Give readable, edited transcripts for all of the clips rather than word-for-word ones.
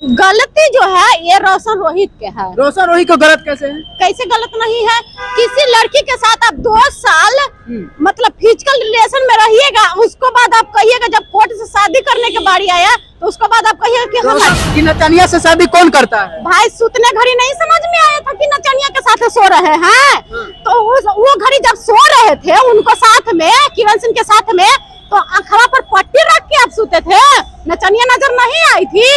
गलती जो है ये रोशन रोहित के है। रोशन रोहित को गलत कैसे है? कैसे गलत नहीं है? किसी लड़की के साथ आप 2 साल मतलब फिजिकल रिलेशन में रहिएगा, उसको बाद आप कहिएगा जब कोर्ट से शादी करने के बारी आया तो उसको बाद आप कहिएगा कि हम नचनिया से शादी कौन करता है? भाई सुतने घड़ी नहीं समझ में आया था कि नचनिया के साथ सो रहे हैं। तो वो घड़ी जब सो रहे थे उनको साथ में किरण सिंह के साथ में, तो आंखवा पर पट्टी रख के आप सोते थे, नचनिया नजर नहीं आई थी।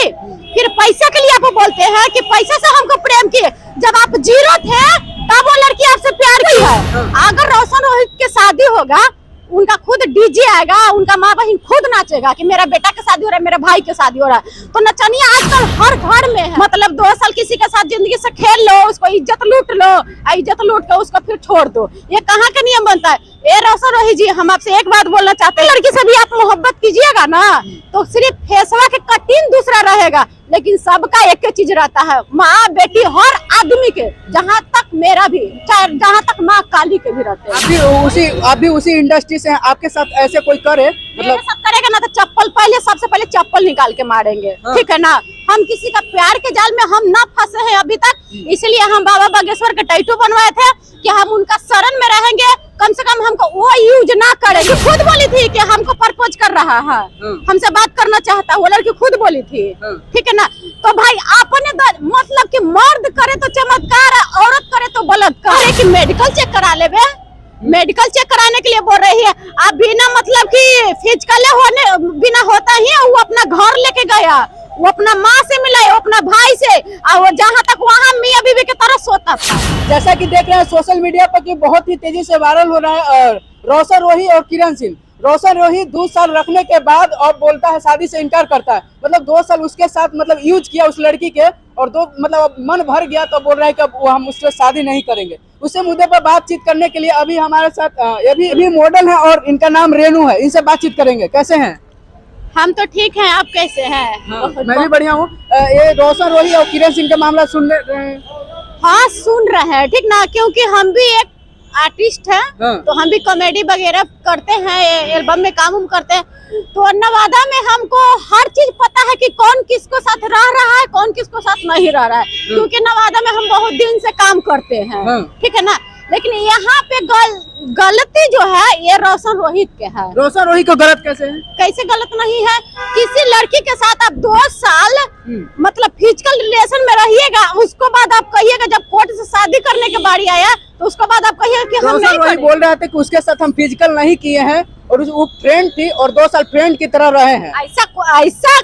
फिर पैसे के लिए आप बोलते हैं कि पैसे से हमको प्रेम किए, जब आप 0 थे तब वो लड़की आपसे प्यार की है। अगर रोशन रोहित के शादी होगा, उनका खुद डीजे आएगा, उनका माँ बहन खुद नाचेगा कि मेरा बेटा का शादी हो रहा है, मेरे भाई के शादी हो रहा है। तो नचनिया आजकल हर घर में है। मतलब 2 साल किसी के साथ जिंदगी से खेल लो, उसको इज्जत लूट लो, इज्जत लूट के उसको फिर छोड़ दो, ये कहाँ का नियम बनता है? ए रोशन रोहित जी, हम आपसे एक बात बोलना चाहते हैं, लड़की से भी आप मोहब्बत कीजिएगा ना तो सिर्फ फेसवा के कटिंग दूसरा रहेगा, लेकिन सबका एक चीज रहता है, माँ बेटी हर आदमी के, जहाँ तक मेरा भी, चाहे जहाँ तक माँ काली के भी रहते हैं। आप भी उसी इंडस्ट्री से हैं, आपके साथ ऐसे कोई करे मतलब सब करेगा ना तो चप्पल सबसे पहले चप्पल निकाल के मारेंगे। ठीक है ना? हम किसी का प्यार के जाल में हम ना फंसे हैं अभी तक, इसलिए हम बाबा बागेश्वर के टैटू बनवाए थे कि हम उनका शरण में रहेंगे, कम से कम हमको वो यूज ना करेंगे। खुद बोली थी कि हमको प्रपोज कर रहा है, हमसे बात करना चाहता, वो लड़की खुद बोली थी। ठीक है ना? तो भाई आपने मतलब कि मर्द करे तो चमत्कार, औरत करे तो बलात्कार। कि मेडिकल चेक करा ले, मेडिकल चेक कराने के लिए बोल रही है। आप बिना मतलब कि फिजिकल होने बिना होता ही वो अपना घर लेके गया, वो अपना माँ से मिला, वो अपना भाई से, और जहाँ तक वहाँ मियां बीवी की तरह सोता था। जैसा कि देख रहे हैं सोशल मीडिया पर कि बहुत ही तेजी से वायरल हो रहा है रोशन रोहित और किरण सिंह। रोशन रोहित 2 साल रखने के बाद और बोलता है शादी से इनकार करता है, मतलब 2 साल उसके साथ मतलब यूज किया उस लड़की के, और मतलब मन भर गया तो बोल रहा है कि अब हम उससे शादी नहीं करेंगे। उसे मुद्दे पर बातचीत करने के लिए अभी हमारे साथ ये भी मॉडल है और इनका नाम रेनू है, इनसे बातचीत करेंगे। कैसे हैं? हम तो ठीक हैं, आप कैसे हैं? मैं भी बढ़िया हूँ। ये रोशन रोहित और किरण सिंह का मामला सुन रहे हैं? हाँ सुन रहे हैं, ठीक ना, क्योंकि हम भी एक आर्टिस्ट हैं। तो हम भी कॉमेडी वगैरह करते हैं, एल्बम में काम करते हैं, तो नवादा में हमको हर चीज पता है कि कौन किसको साथ रह रहा है, कौन किसको साथ नहीं रह रहा है, क्योंकि नवादा में हम बहुत दिन से काम करते हैं। ठीक है ना? लेकिन यहाँ पे गलती जो है ये रोशन रोहित के है। रोशन रोहित को गलत कैसे है? कैसे गलत नहीं है? किसी लड़की के साथ आप 2 साल मतलब फिजिकल रिलेशन में रहिएगा, उसको बाद आप कहिएगा जब कोर्ट से शादी करने के बारी आया तो उसको बाद आप कहिएगा कि हम नहीं करेंगे। बोल रहे थे कि उसके साथ हम फिजिकल नहीं किए हैं और वो फ्रेंड थी और 2 साल फ्रेंड की तरह रहे हैं। ऐसा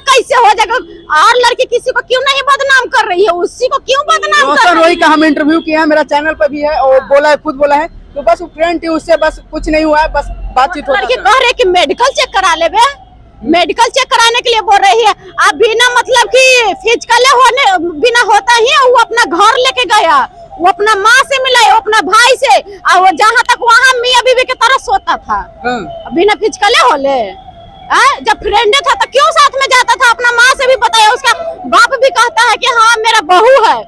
कैसे हो जाएगा? और लड़की किसी को क्यों नहीं बदनाम कर रही है, उसी को क्यों बदनाम कर रही है? रोशन रोहित का हम इंटरव्यू किया है, मेरा चैनल पर भी है, और बोला है, खुद बोला है, तो बस वो फ्रेंड थी, उससे बस कुछ नहीं हुआ है, बस बातचीत हो रही है। लड़की कह रही कि मेडिकल चेक करा ले, मेडिकल चेक कराने के लिए बोल रही है। आप बिना मतलब कि फिजिकल होने बिना होता ही वो अपना घर लेके गया, वो अपना माँ से मिला, वो अपना भाई से, और जहाँ तक वहाँ मियां बीवी की तरह सोता था बिना फिजिकल होले। जब फ्रेंड था तो क्यों साथ में जाता था? अपना माँ से भी बताया, उसका बाप भी कहता है कि हाँ मेरा बहू है।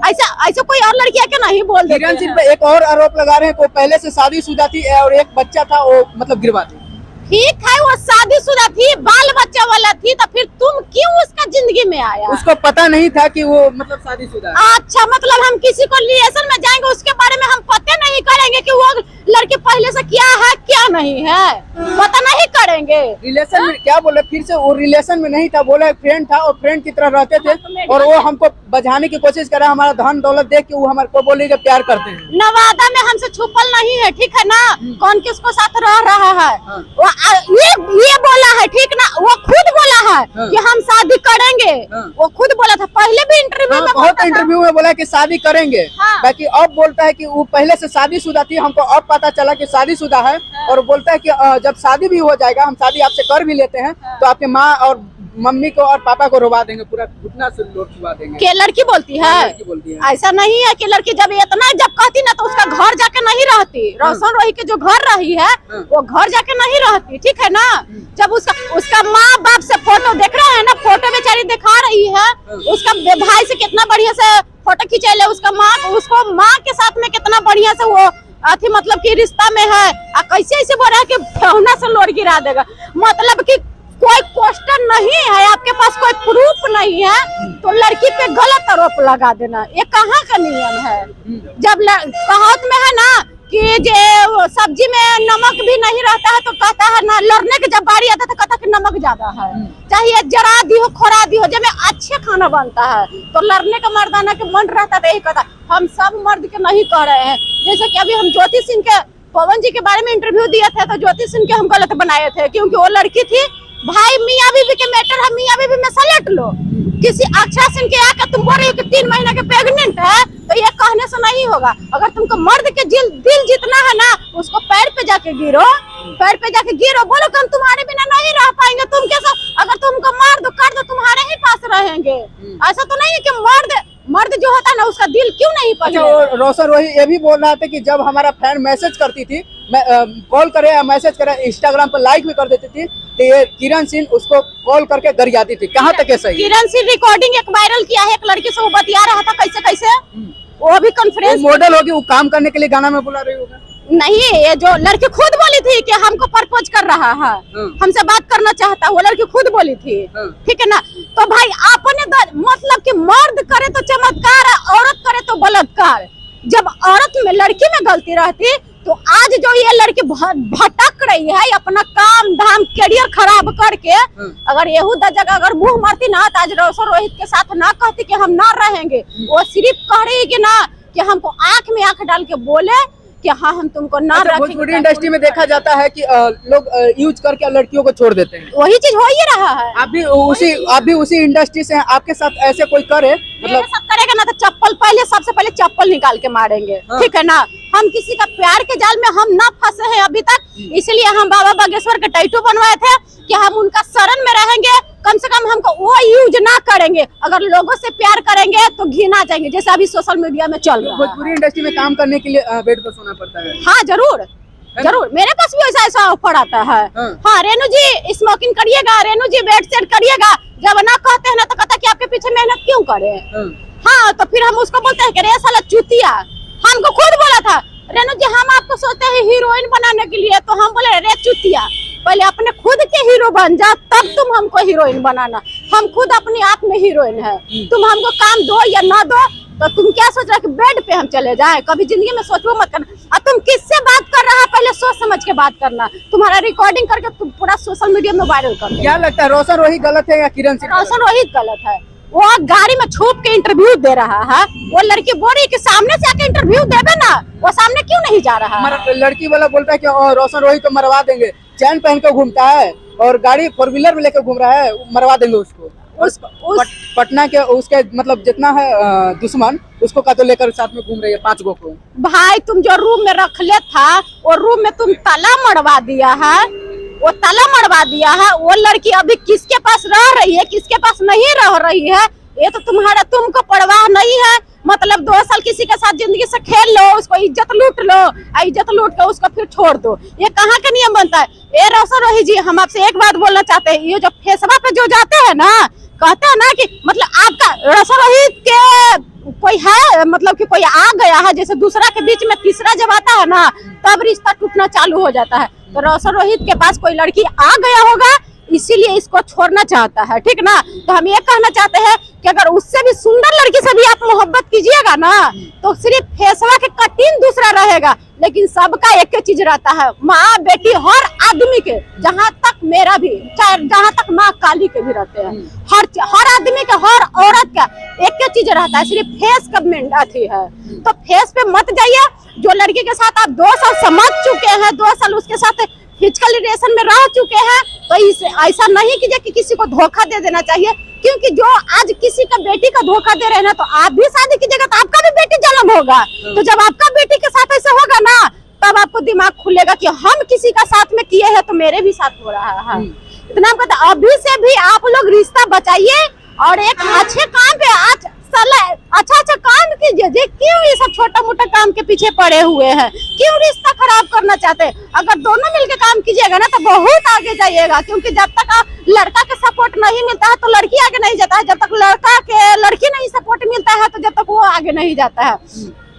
ऐसा कोई और लड़की आके नहीं बोल देती। किरण सिंह पे एक और आरोप लगा रहे हैं कि वो पहले से शादीशुदा थी और एक बच्चा था, वो मतलब गिरवा दी। ठीक है, वो शादीशुदा थी, बाल बच्चा वाला थी, तो फिर तुम क्यों उसका जिंदगी में आया? उसको पता नहीं था कि वो मतलब शादीशुदा है। अच्छा, मतलब हम किसी को रिलेशन में जाएंगे उसके बारे में हम पता नहीं करेंगे कि वो लड़के पहले से क्या है क्या नहीं है, पता नहीं करेंगे। रिलेशन में क्या बोले? फिर से वो रिलेशन में नहीं था, बोला फ्रेंड था और फ्रेंड की तरह रहते थे, और वो हमको बचाने की कोशिश कर रहा है, हमारा धन दौलत देख के वो हमारे को बोले कि प्यार करते हैं। नवादा में हमसे छुपल नहीं है, ठीक है ना? कौन किसको साथ रह रहा है ये बोला है, ठीक ना? वो खुद बोला है कि हम शादी करेंगे, वो खुद बोला था पहले भी इंटरव्यू में, बहुत इंटरव्यू में बोला कि शादी करेंगे। बाकी अब बोलता है कि वो पहले से शादीशुदा थी, हमको अब पता चला कि शादीशुदा है, और बोलता है कि जब शादी भी हो जाएगा, हम शादी आपसे कर भी लेते हैं, तो आपके माँ और मम्मी को और पापा को रोवा देंगे, पूरा घुटना से लोट छुआ देंगे। के लड़की बोलती है? ऐसा नहीं है कि लड़की जब इतना जब कहती ना तो उसका घर जाके नहीं रहती। रोशन रोहित के जो घर रही है वो घर जाके नहीं रहती, ठीक है ना? जब उसका माँ बाप से फोटो देख रहे हैं ना, फोटो बेचारी दिखा रही है, उसका भाई से कितना बढ़िया से फोटो खिंचैले, उसका माँ उसको माँ के साथ में कितना बढ़िया से वो अथी मतलब कि रिश्ता में है, कैसे ऐसे बोल रहा है कि ठेहुना से लोड गिरा देगा, मतलब कि कोई पोस्टर नहीं है, आपके पास कोई प्रूफ नहीं है, तो लड़की पे गलत आरोप लगा देना, ये कहाँ का नियम है? जब कहावत में है ना कि जे सब्जी में नमक भी नहीं रहता है तो कहता है ना, लड़ने के जब बारी आता है तो कहता है कि नमक ज्यादा है, चाहे जरा दी हो खोरा दी हो, जब में अच्छे खाना बनता है तो लड़ने का मर्दाना के मन रहता है, यही कहता। हम सब मर्द के नहीं कह रहे हैं, जैसे कि अभी हम ज्योति सिंह के, पवन जी के बारे में इंटरव्यू दिए थे तो ज्योति सिंह के हम गलत बनाए थे, क्योंकि वो लड़की थी। भाई मियाँ बीवी के मैटर है, मियाँ बीवी में सलेट लो। किसी अक्षरा सिंह के आकर तुम बोल रही हो कि 3 महीने के प्रेग्नेंट है, तो ये कहने से नहीं होगा। अगर तुमको मर्द के दिल जीतना है ना, उसको पैर पे जाके गिरो, पैर पे जाके गिरो, बोलो कि हम तुम्हारे बिना नहीं रह पाएंगे। तुम कैसा, अगर तुमको मार दो कर दो, तुम्हारे ही पास रहेंगे। ऐसा तो नहीं है कि मर्द जो होता है ना, उसका दिल क्यों नहीं पकड़ेगा। अच्छा, रोशन रोही ये भी बोल रहा था कि जब हमारा फैन मैसेज करती थी, कॉल करे या मैसेज करे, इंस्टाग्राम पर लाइक भी कर देती थी, तो ये किरण सिंह उसको कॉल करके गरियाती थी। कहाँ तक है सही? किरण सिंह रिकॉर्डिंग एक वायरल किया है, एक लड़की से वो बतिया रहा था कैसे कैसे, वो भी कॉन्फ्रेंस मॉडल होगी, वो काम करने के लिए गाना में बुला रही होगा। नहीं, ये जो लड़की खुद बोली थी कि हमको प्रपोज कर रहा है, हमसे बात करना चाहता है, वो लड़की खुद बोली थी, ठीक है ना। तो भाई आपने मतलब कि मर्द करे तो चमत्कार, औरत करे तो बलात्कार। जब औरत में, लड़की में गलती रहती तो आज जो ये लड़की भटक रही है अपना काम धाम करियर खराब करके, अगर यहूदा जगह अगर मुंह मारती ना, तो आज रोशन रोहित के साथ ना कहती कि हम ना रहेंगे। वो सिर्फ कह रही है कि ना, कि हमको आंख में आंख डाल के बोले कि हाँ हम तुमको ना रखेंगे। भोजपुरी इंडस्ट्री में देखा जाता है कि लोग यूज करके लड़कियों को छोड़ देते हैं, वही चीज हो ही रहा है। आप भी उसी इंडस्ट्री से हैं, आपके साथ ऐसे कोई करे मतलब सब करेगा ना तो चप्पल पहले, सबसे पहले चप्पल निकाल के मारेंगे, ठीक है ना। हम किसी का प्यार के जाल में हम ना फंसे हैं अभी तक, इसलिए हम बाबा बागेश्वर के टैटू बनवाए थे कि हम उनका शरण में रहेंगे, कम से कम हमको वो यूज ना करेंगे। अगर लोगों से प्यार करेंगे तो घिना जाएंगे, जैसे अभी सोशल मीडिया में चल रहा है। भोजपुरी इंडस्ट्री में काम करने के लिए बेड पर सोना पड़ता है। हाँ जरूर जरूर, मेरे पास भी ऐसा ऑफर आता है। हाँ रेनू जी स्मोकिंग करिएगा, रेनू जी बेड सेट करिएगा, जब ना कहते हैं ना तो कहता है कि आपके पीछे मेहनत क्यों करे। हाँ तो फिर हम उसको बोलते हैं कि रे साला चूतिया, हमको खुद बोला था रेनू जी हम आपको सोचते हैं हीरोइन बनाने के लिए, तो हम बोले रे चूतिया पहले अपने खुद के हीरो बन जा, तब तुम हमको हीरोइन बनाना। हम खुद अपने आप में हीरोइन है, तुम हमको काम दो या ना दो, तो तुम क्या सोच रहे हो कि बेड पे हम चले जाए? कभी जिंदगी में सोचो मत करना। और तुम किससे बात कर रहा है पहले सोच समझ के बात करना। तुम्हारा रिकॉर्डिंग करके तुम पूरा सोशल मीडिया में वायरल कर दो। क्या लगता है रोशन रोहित गलत है या किरण सिंह? रोशन रोहित गलत है, वो गाड़ी में छुप के इंटरव्यू दे रहा है। वो लड़की बोल रही है कि सामने से आके इंटरव्यू देवे ना, वो सामने क्यों नहीं जा रहा है? लड़की वाला बोलता है कि रोशन रोहित को मरवा देंगे, चैन पहन के घूमता है और गाड़ी 4 व्हीलर में लेकर घूम रहा है, मरवा देंगे उसको। पटना के उसके मतलब जितना है दुश्मन, उसको का तो लेकर साथ में घूम रही है 5 गो को। भाई तुम जो रूम में रख ले था, वो रूम में तुम ताला मरवा दिया है, वो ताला मरवा दिया है। वो लड़की अभी किसके पास रह रही है, किसके पास नहीं रह रही है, ये तो तुमको परवाह नहीं है। मतलब 2 साल किसी के साथ जिंदगी से खेल लो, उसको इज्जत लूट लो, इज्जत लूट के उसको फिर छोड़ दो, ये कहाँ का नियम बनता है? ए रोशन रोहित जी, हम आपसे एक बात बोलना चाहते हैं, ये जो फेसबुक पे जो जाते हैं ना, कहते हैं ना कि मतलब आपका रोशन रोहित के कोई है, मतलब कि कोई आ गया है, जैसे दूसरा के बीच में तीसरा जब आता है ना, तब रिश्ता टूटना चालू हो जाता है। तो रोशन रोहित के पास कोई लड़की आ गया होगा, इसीलिए इसको छोड़ना चाहता है, ठीक ना। तो हम ये कहना चाहते हैं कि अगर उससे भी सुंदर लड़की से भी आप मोहब्बत कीजिएगा ना, तो सिर्फ फेसवा के कटिंग दूसरा रहेगा, लेकिन सबका एक ही चीज रहता है, माँ बेटी हर आदमी के, जहाँ तक मेरा भी, चाहे जहाँ तक माँ काली के भी रहते हैं, हर आदमी के, हर औरत का एक ही चीज रहता है, सिर्फ फेस का मेंढाती है। तो फेस पे मत जाइए। जो लड़की के साथ आप 2 साल समझ चुके हैं, 2 साल उसके साथ फिजिकल रिलेशन में रह चुके हैं, तो ऐसा नहीं कीजिए कि किसी को धोखा दे देना चाहिए, क्योंकि जो आज किसी का बेटी का धोखा दे रहे हैं ना, तो आप भी शादी कीजिएगा तो आपका भी बेटी जन्म होगा। तो जब आपका बेटी के साथ ऐसा होगा ना, तब आपको दिमाग खुलेगा कि हम किसी का साथ में किए हैं तो मेरे भी साथ हो रहा है। इतना हम कहते हैं, अभी से भी आप लोग रिश्ता बचाइए और एक अच्छे काम पे आज अच्छा काम कीजिए। क्यों ये सब छोटा मोटा काम के पीछे पड़े हुए हैं? क्यों रिश्ता खराब करना चाहते हैं? अगर दोनों मिलकर काम कीजिएगा ना, तो बहुत आगे जाइएगा, क्योंकि जब तक लड़का के सपोर्ट नहीं मिलता है तो लड़की आगे नहीं जाता है, जब तक लड़का के लड़की नहीं सपोर्ट मिलता है तो जब तक वो आगे नहीं जाता है।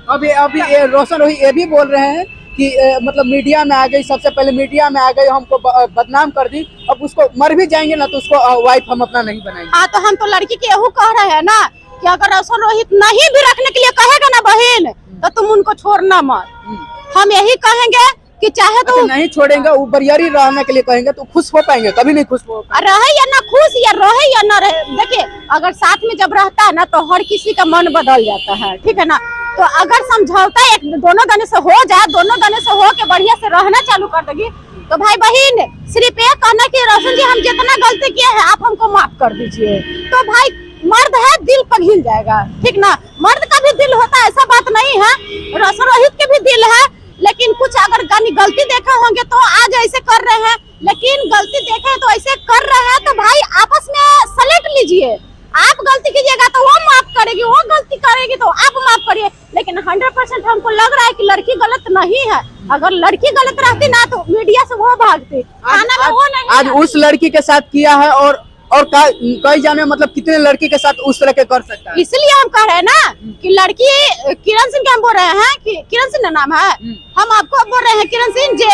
अभी रोशन रोहित ये भी बोल रहे हैं कि मतलब मीडिया में आ गई, सबसे पहले मीडिया में आ गई, हमको बदनाम कर दी, अब उसको मर भी जाएंगे ना तो उसको वाइफ हम अपना नहीं बनाएंगे। हाँ, तो हम तो लड़की के यहू कह रहे हैं ना कि अगर रोशन रोहित नहीं भी रखने के लिए कहेगा ना बहन, तो तुम उनको छोड़ना मत। हम यही कहेंगे कि चाहे तो नहीं छोड़ेंगे, वो बरियारी रहने के लिए कहेंगे तो खुश हो पाएंगे, कभी नहीं खुश हो पाएंगे। रहे या ना खुश, या रहे या ना रहे। देखिए, अगर साथ में जब रहता है ना तो हर किसी का मन बदल जाता है, ठीक है ना। तो अगर समझौता एक दोनों गने से हो जाए, दोनों गने से हो के बढ़िया से रहना चालू कर देगी, तो भाई बहन सिर्फ ये कहना कि रोशन जी हम जितना गलती किए हैं आप हमको माफ कर दीजिए, तो भाई मर्द है दिल पिघल जाएगा, ठीक ना। मर्द का भी दिल होता है, ऐसा बात नहीं है, रोशन रोहित के भी दिल है, लेकिन कुछ अगर गलती देखे होंगे तो आज ऐसे कर रहे हैं, लेकिन गलती देखे तो ऐसे कर रहे हैं, तो भाई आपस में सलेट लीजिए। आप गलती कीजिएगा तो वो माफ करेगी, वो गलती करेगी तो आप माफ करिए। लेकिन 100% हमको लग रहा है कि लड़की गलत नहीं है। अगर लड़की गलत रहती ना तो मीडिया से वो भागती, थाना में वो नहीं। आज उस लड़की के साथ किया है और कई जाने मतलब कितने लड़की के साथ उस तरह के कर सकता है। इसलिए हम कह रहे हैं ना कि लड़की किरण सिंह के हम बोल रहे हैं कि किरण सिंह नाम है, हम आपको बोल रहे हैं किरण सिंह जे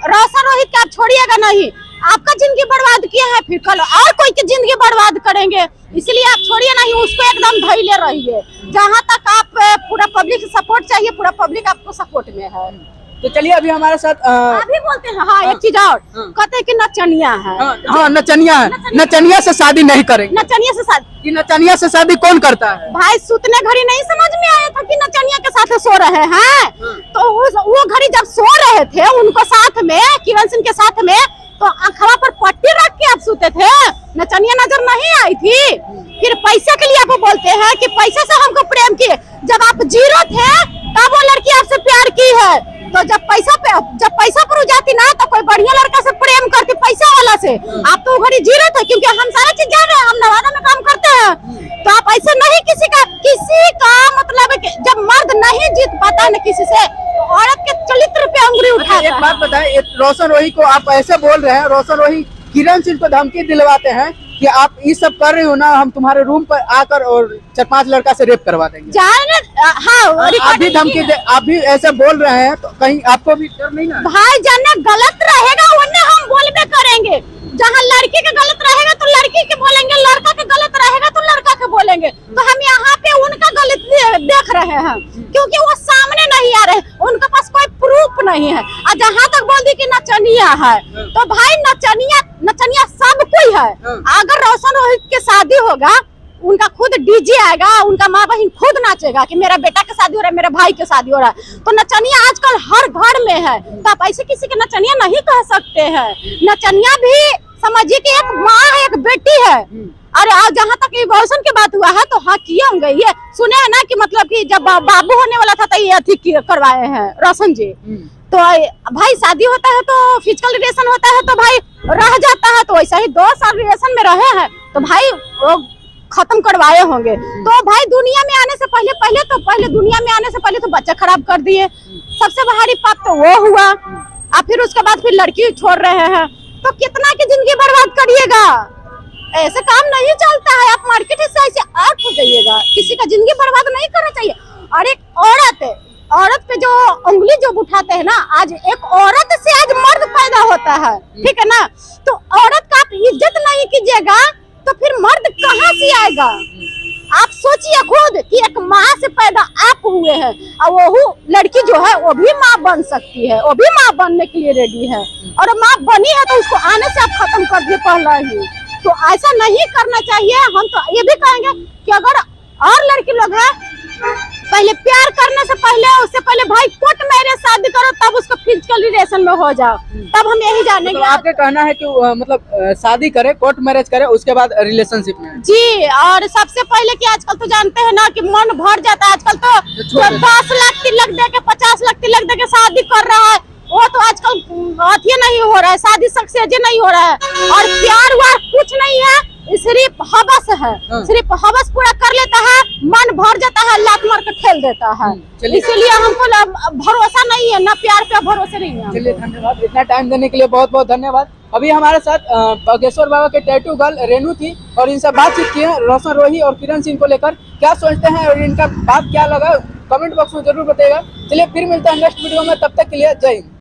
रोशन रोहित के आप छोड़िएगा नहीं, आपका जिंदगी बर्बाद किया है, फिर कल और कोई की जिंदगी बर्बाद करेंगे, इसलिए आप छोड़िए नहीं, उसको एकदम धैर्य रहिए। जहाँ तक आप पूरा पब्लिक सपोर्ट चाहिए, पूरा पब्लिक आपको सपोर्ट में है। तो चलिए अभी हमारे साथ अभी बोलते हैं हाँ एक चीज और कहते हैं कि नचनिया है। हाँ नचनिया है, नचनिया से शादी नहीं करेंगे। नचनिया से शादी, कि नचनिया से शादी कौन करता है? भाई सुतने घड़ी नहीं समझ में आया था कि नचनिया के साथ सो रहे हैं, तो वो घड़ी जब सो रहे थे उनको साथ में किरण सिंह के साथ में, तो अखड़ा पर पट्टी रख के आप सोते थे, नचनिया नजर नहीं आई थी। फिर पैसे के लिए आप बोलते हैं कि पैसे से हमको प्रेम किए, जब आप जीरो थे तब वो लड़की आपसे प्यार की है, तो जब पैसा पर जाती ना तो कोई बढ़िया लड़का से प्रेम करती पैसा वाला से। आप तो घड़ी जीरो थे, क्योंकि हम सारा चीज जान रहे हैं, हम नवादा में काम करते हैं, तो आप ऐसे नहीं किसी का मतलब जब मर्द नहीं जीत पाता न किसी से, तो औरत के चरित्र पे उंगली उठाता है। एक बात बताएं, रोशन रोहित को आप ऐसे बोल रहे हैं, रोशन रोहित किरण सिंह को धमकी दिलवाते हैं कि आप ये सब कर रहे हो ना, हम तुम्हारे रूम पर आकर और 4-5 लड़का से रेप करवा देंगे। हाँ, आप भी धमकी दे, आप भी ऐसे बोल रहे हैं, तो कहीं आपको भी डर नहीं ना? भाई जाना गलत रहेगा उन्हें हम बोलबे करेंगे, जहाँ लड़की के गलत रहेगा तो लड़की के बोलेंगे, लड़का के गलत रहेगा तो लड़का के बोलेंगे। तो हम यहाँ पे उनका गलत देख रहे हैं, क्योंकि वो सामने नहीं आ रहे, उनके पास कोई प्रूफ नहीं है। और जहाँ तक बोल दी कि नचनिया है, तो भाई नचनिया सब कोई है। अगर रोशन रोहित के शादी होगा, उनका खुद डीजे आएगा, उनका माँ बहन खुद नाचेगा कि मेरा बेटा के शादी हो रहा है, मेरे भाई के शादी हो रहा है, तो नचनिया आजकल हर घर में है, तो आप ऐसे किसी के नचनिया नहीं कह सकते हैं। नचनिया भी समझिए कि एक माँ है, एक बेटी है। और जहाँ तक इवोल्यूशन की बात हुआ है, तो हाँ किए होंगे, ये सुने हैं ना कि मतलब कि जब बाबू होने वाला था तो ये अथी करवाए हैं रोशन जी। तो भाई शादी होता है तो फिजिकल रिलेशन होता है तो भाई रह जाता है, तो वैसा ही 2 साल रिलेशन में रहे हैं तो भाई वो खत्म करवाए होंगे। तो भाई दुनिया में आने से पहले दुनिया में आने से पहले तो बच्चा खराब कर दिए, सबसे भारी पाप तो वो हुआ। और फिर उसके बाद फिर लड़की छोड़ रहे हैं, तो कितना की जिंदगी बर्बाद करिएगा, ऐसे काम नहीं चलता है। आप मार्केट से ऐसे आउट हो जाइएगा, किसी का जिंदगी बर्बाद नहीं करना चाहिए। और एक औरत पे जो उंगली जो उठाते हैं ना, आज एक औरत से आज मर्द पैदा होता है, ठीक है ना। तो औरत का आप इज्जत नहीं कीजिएगा तो फिर मर्द कहाँ से आएगा? आप सोचिए खुद कि एक माँ से पैदा आप हुए हैं, और वो लड़की जो है वो भी माँ बन सकती है, वो भी माँ बनने के लिए रेडी है, और माँ बनी है तो उसको आने से आप खत्म कर दिए पहला ही। तो ऐसा नहीं करना चाहिए। हम तो ये भी कहेंगे कि अगर और लड़की लोग हैं, पहले प्यार करने से पहले, उससे पहले भाई कोर्ट मैरिज शादी करो, तब उसको फिजिकल रिलेशन में हो जाओ, तब हम यही जानेंगे। मतलब आपके कहना है कि मतलब शादी करे, कोर्ट मैरिज करे, उसके बाद रिलेशनशिप में जी। और सबसे पहले कि आजकल तो जानते हैं ना कि मन भर जाता है, आजकल तो 10 लाख तिलक दे के 50 लाख तिलक दे के शादी कर रहा है, वो तो आजकल अथी नहीं हो रहा है, शादी सक्सेस नहीं हो रहा है। और प्यार वार कुछ नहीं है, सिर्फ हवस है, सिर्फ हवस पूरा कर लेता है, मन भर जाता है, लात मार के ठेल देता है। इसीलिए हमको भरोसा नहीं है, ना प्यार पे भरोसा नहीं है। चलिए धन्यवाद, इतना टाइम देने के लिए बहुत बहुत धन्यवाद। अभी हमारे साथ बागेश्वर बाबा के टैटू गर्ल रेनू थी, और इनसे बातचीत की है रोशन रोहित और किरण सिंह को लेकर। क्या सोचते हैं और इनका बात क्या लगा, कमेंट बॉक्स में जरूर बताइएगा। चलिए फिर मिलते हैं नेक्स्ट वीडियो में, तब तक के लिए जय हिंद।